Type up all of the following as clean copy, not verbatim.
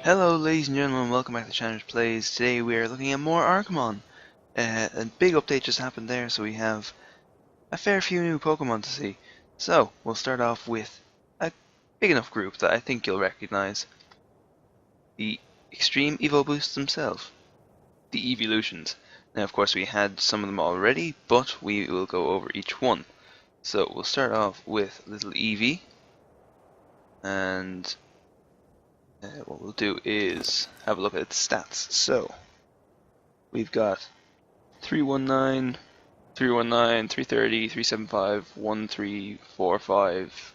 Hello ladies and gentlemen, welcome back to Shanners Plays. Today we are looking at more ARKMon. A big update just happened there, so we have a fair few new Pokemon to see. So, we'll start off with a big enough group that I think you'll recognize. The Extreme Evo Boosts themselves. The Eeveelutions. Now of course we had some of them already, but we will go over each one. So we'll start off with little Eevee. And what we'll do is have a look at its stats. So, we've got 319, 319, 330, 375, 1345,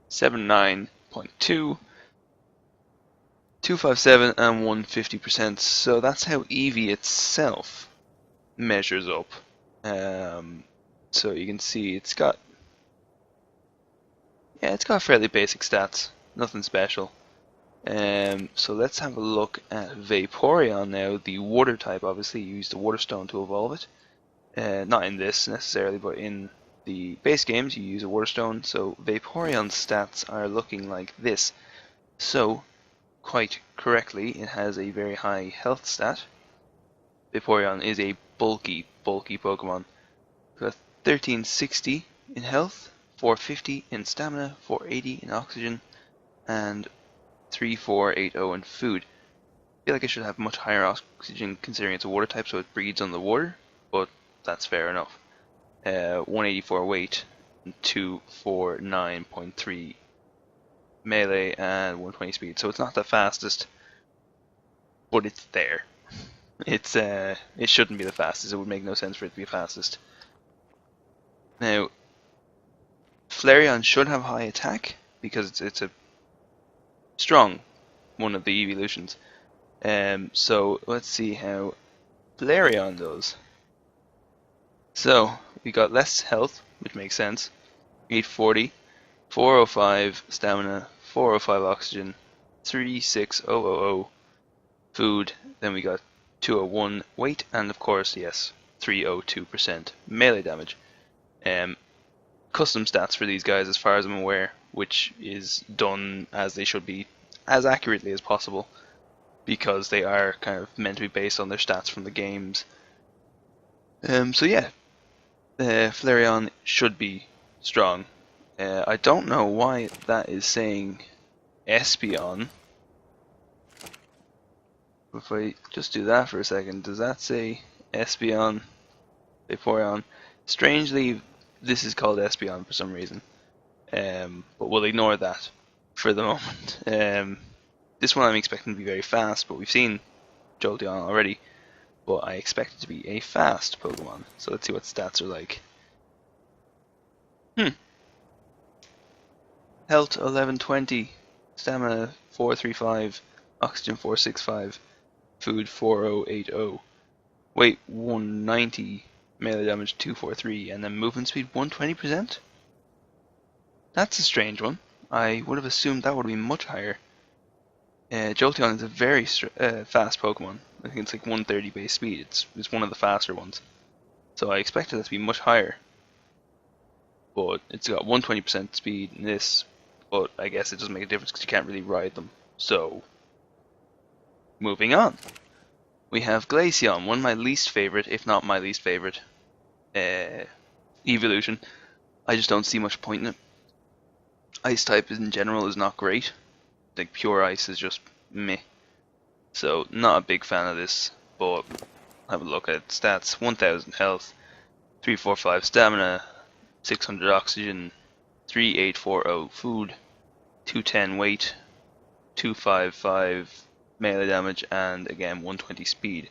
79.2, 257, and 150%. So that's how Eevee itself measures up. So you can see it's got fairly basic stats, nothing special. So let's have a look at Vaporeon now, the water type. Obviously you use the water stone to evolve it. Not in this necessarily, but in the base games you use a water stone. So Vaporeon's stats are looking like this. So, quite correctly, it has a very high health stat. Vaporeon is a bulky Pokemon. Got 1360 in health, 450 in stamina, 480 in oxygen, and 3480 in food. I feel like it should have much higher oxygen considering it's a water type, so it breathes on the water, but that's fair enough. 184 weight, 249.3 melee, and 120 speed. So it's not the fastest, but it's there. It shouldn't be the fastest. It would make no sense for it to be fastest. Now, Flareon should have high attack because it's a strong one of the Eeveelutions. So let's see how Flareon does. So we got less health, which makes sense. 840, 405 stamina, 405 oxygen, 36000 food. Then we got 201 weight, and of course, yes, 302% melee damage. Custom stats for these guys, as far as I'm aware, which is done as they should be, as accurately as possible, because they are kind of meant to be based on their stats from the games. So yeah, Flareon should be strong. I don't know why that is saying Espeon. If I just do that for a second, does that say Espeon? Vaporeon? Strangely, this is called Espeon for some reason. But we'll ignore that for the moment. This one I'm expecting to be very fast, but we've seen Jolteon already. But I expect it to be a fast Pokemon. So let's see what stats are like. Health 1120, Stamina 435, Oxygen 465, Food 4080, Weight 190, Melee Damage 243, and then Movement Speed 120%? That's a strange one. I would have assumed that would be much higher. Jolteon is a very fast Pokemon. I think it's like 130 base speed. It's one of the faster ones. So I expected that to be much higher. But it's got 120% speed in this, but I guess it doesn't make a difference because you can't really ride them. So, moving on. We have Glaceon, one of my least favorite, if not my least favorite, evolution. I just don't see much point in it. Ice type in general is not great. Like pure ice is just meh. So not a big fan of this, but have a look at stats. 1000 health, 345 stamina, 600 oxygen, 3840 food, 210 weight, 255 melee damage, and again 120 speed.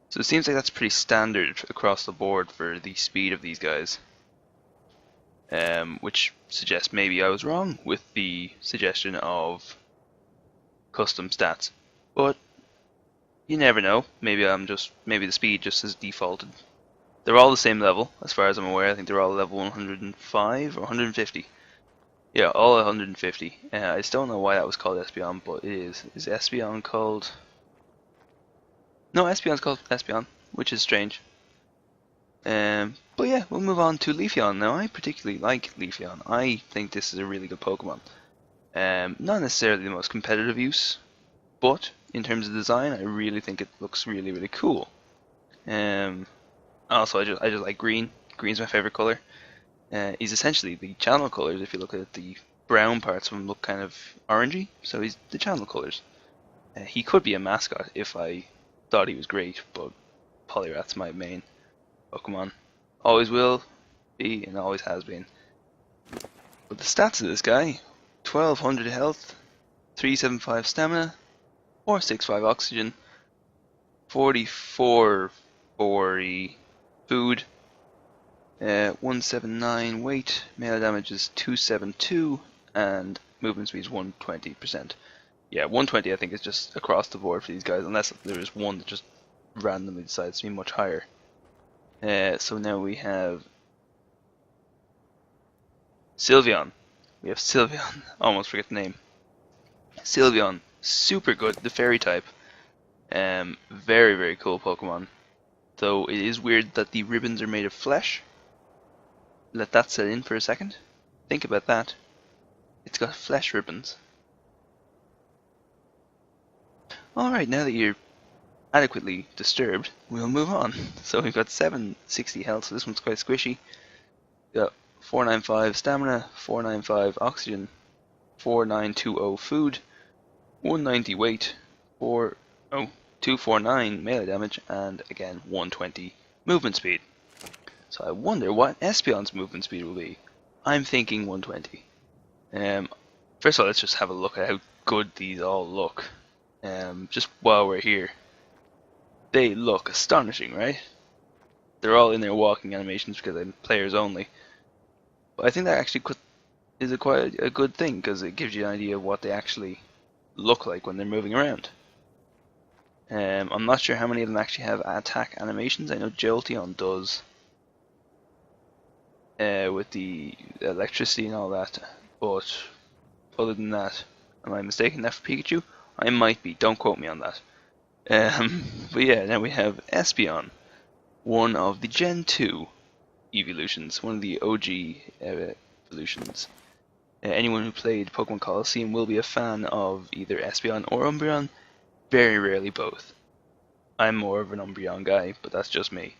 So it seems like that's pretty standard across the board for the speed of these guys. Which suggests maybe I was wrong with the suggestion of custom stats, but you never know. Maybe the speed just is defaulted. They're all the same level, as far as I'm aware. I think they're all level 105 or 150. Yeah, all 150. I just don't know why that was called Espeon, but it is. Is Espeon called? No, Espeon's called Espeon, which is strange. But yeah, we'll move on to Leafeon now. I particularly like Leafeon. I think this is a really good Pokemon. Not necessarily the most competitive use, but in terms of design, I really think it looks really, really cool. Also, I just like green. Green's my favorite color. He's essentially the channel colors. If you look at the brown parts of him, look kind of orangey, so he's the channel colors. He could be a mascot if I thought he was great, but Poliwrath's my main Pokemon. Always will be and always has been. But the stats of this guy: 1200 health, 375 stamina, 465 oxygen, 44 40 food, 179 weight, melee damage is 272, and movement speed is 120%. Yeah, 120 I think is just across the board for these guys, unless there is one that just randomly decides to be much higher. So now we have Sylveon. We have Sylveon. Almost forget the name. Sylveon, super good, the fairy type. Very, very cool Pokemon. Though it is weird that the ribbons are made of flesh. Let that set in for a second. Think about that. It's got flesh ribbons. Alright, now that you're adequately disturbed, we'll move on. So we've got 760 health, so this one's quite squishy. Got 495 stamina, 495 oxygen, 4920 food, 190 weight, 249 melee damage, and again 120 movement speed. So I wonder what Espeon's movement speed will be. I'm thinking 120. First of all, let's just have a look at how good these all look. Just while we're here. They look astonishing, right? They're all in their walking animations because I'm players only. But I think that actually is quite a good thing, because it gives you an idea of what they actually look like when they're moving around. I'm not sure how many of them actually have attack animations. I know Jolteon does, with the electricity and all that, but other than that, am I mistaken that for Pikachu? I might be, don't quote me on that. But yeah, now we have Espeon, one of the Gen 2 Eeveelutions, one of the OG evolutions. Anyone who played Pokemon Colosseum will be a fan of either Espeon or Umbreon, very rarely both. I'm more of an Umbreon guy, but that's just me.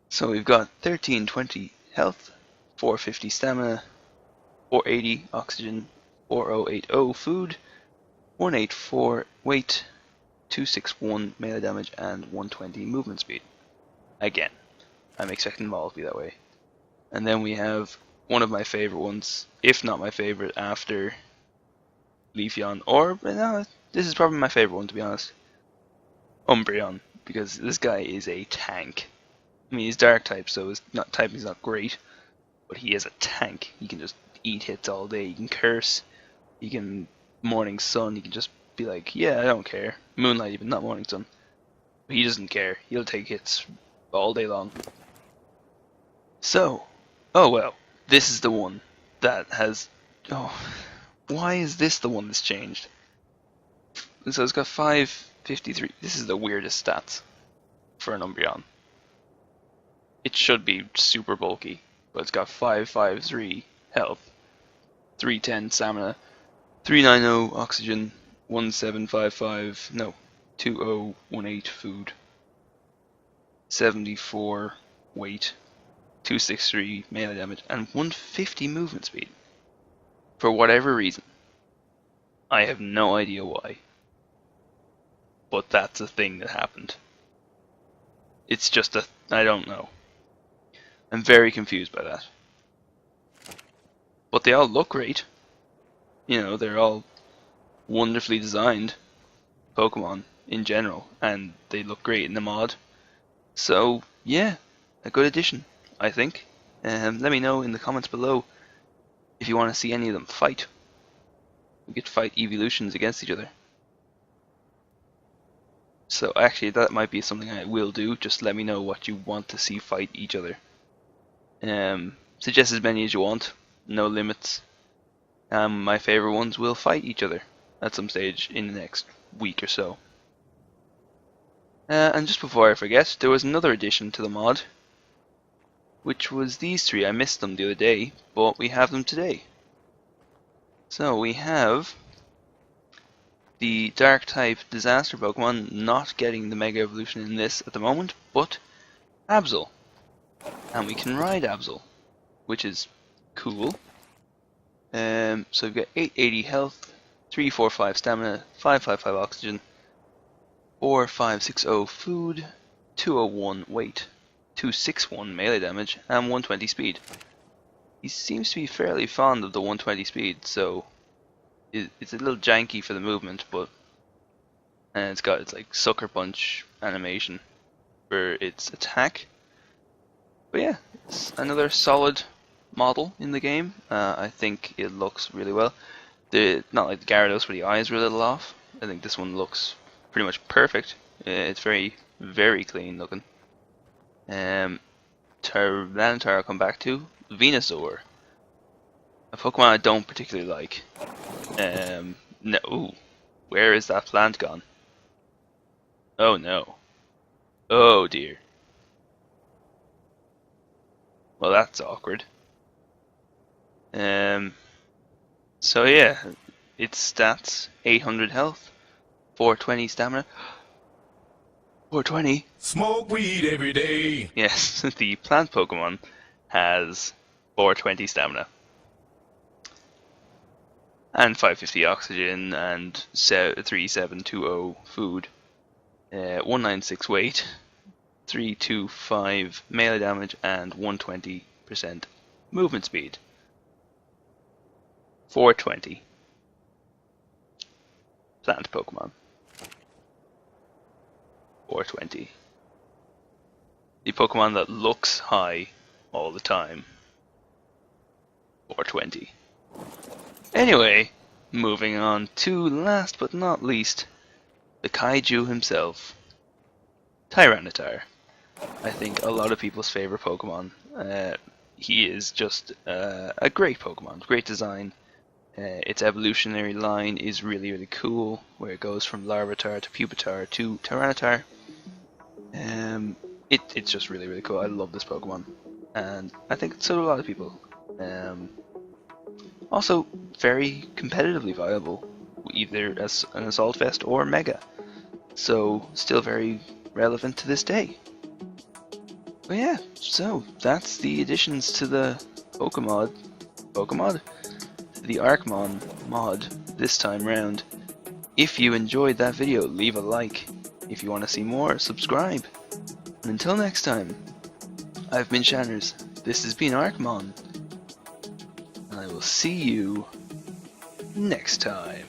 So we've got 1320 health, 450 stamina, 480 oxygen, 4080 food, 184 weight, 261 melee damage, and 120 movement speed. Again, I'm expecting them all to be that way. And then we have one of my favorite ones, if not my favorite after Leafeon, or no, this is probably my favorite one to be honest, Umbreon, because this guy is a tank. I mean, he's dark type, so his typing's not great, but he is a tank. He can just eat hits all day. He can curse. He can Morning Sun. He can just be like, yeah, I don't care. Moonlight even, not Morning Sun. But he doesn't care. He'll take hits all day long. So, oh well, this is the one that has. Oh, why is this the one that's changed? So it's got 553. This is the weirdest stats for an Umbreon. It should be super bulky, but it's got 553 health, 310 stamina, 390 oxygen, 2018 food, 74 weight, 263 melee damage, and 150 movement speed. For whatever reason. I have no idea why. But that's a thing that happened. It's just I don't know. I'm very confused by that. But they all look great. You know, they're all wonderfully designed Pokemon in general, and they look great in the mod. So, yeah, a good addition, I think. Let me know in the comments below if you want to see any of them fight. We could fight Eeveelutions against each other. So actually, that might be something I will do. Just let me know what you want to see fight each other. Suggest as many as you want. No limits. My favorite ones will fight each other at some stage in the next week or so. And just before I forget, there was another addition to the mod, which was these three. I missed them the other day, but we have them today. So we have The Dark type Disaster Pokemon, not getting the Mega Evolution in this at the moment, but Absol. And we can ride Absol, which is cool. So we've got 880 health, 345 stamina, 555 oxygen, 4560 food, 201 weight, 261 melee damage, and 120 speed. He seems to be fairly fond of the 120 speed, so it's a little janky for the movement, but and it's got its like sucker punch animation for its attack. But yeah, it's another solid model in the game. I think it looks really well. Not like the Gyarados where the eyes were a little off. I think this one looks pretty much perfect. It's very, very clean looking. Tyranitar I'll come back to. Venusaur, a Pokemon I don't particularly like. No, ooh, where is that plant gone? Oh no. Oh dear. Well, that's awkward. So yeah, its stats: 800 health, 420 stamina. 420. Smoke weed every day. Yes, the plant Pokemon has 420 stamina. And 550 oxygen and 3720 food. 196 weight, 325 melee damage, and 120% movement speed. 420. Plant Pokemon. 420. The Pokemon that looks high all the time. 420. Anyway, moving on to last but not least, the Kaiju himself, Tyranitar. I think a lot of people's favorite Pokemon. He is just a great Pokemon, great design. Its evolutionary line is really, really cool, where it goes from Larvitar to Pupitar to Tyranitar. It's just really, really cool. I love this Pokemon, and I think so do a lot of people. Also, very competitively viable, either as an Assault Vest or Mega. So, still very relevant to this day. But yeah, so that's the additions to the the ARKMon mod this time round. If you enjoyed that video, leave a like. If you want to see more, subscribe. And until next time, I've been Shanners, this has been ARKMon, and I will see you next time.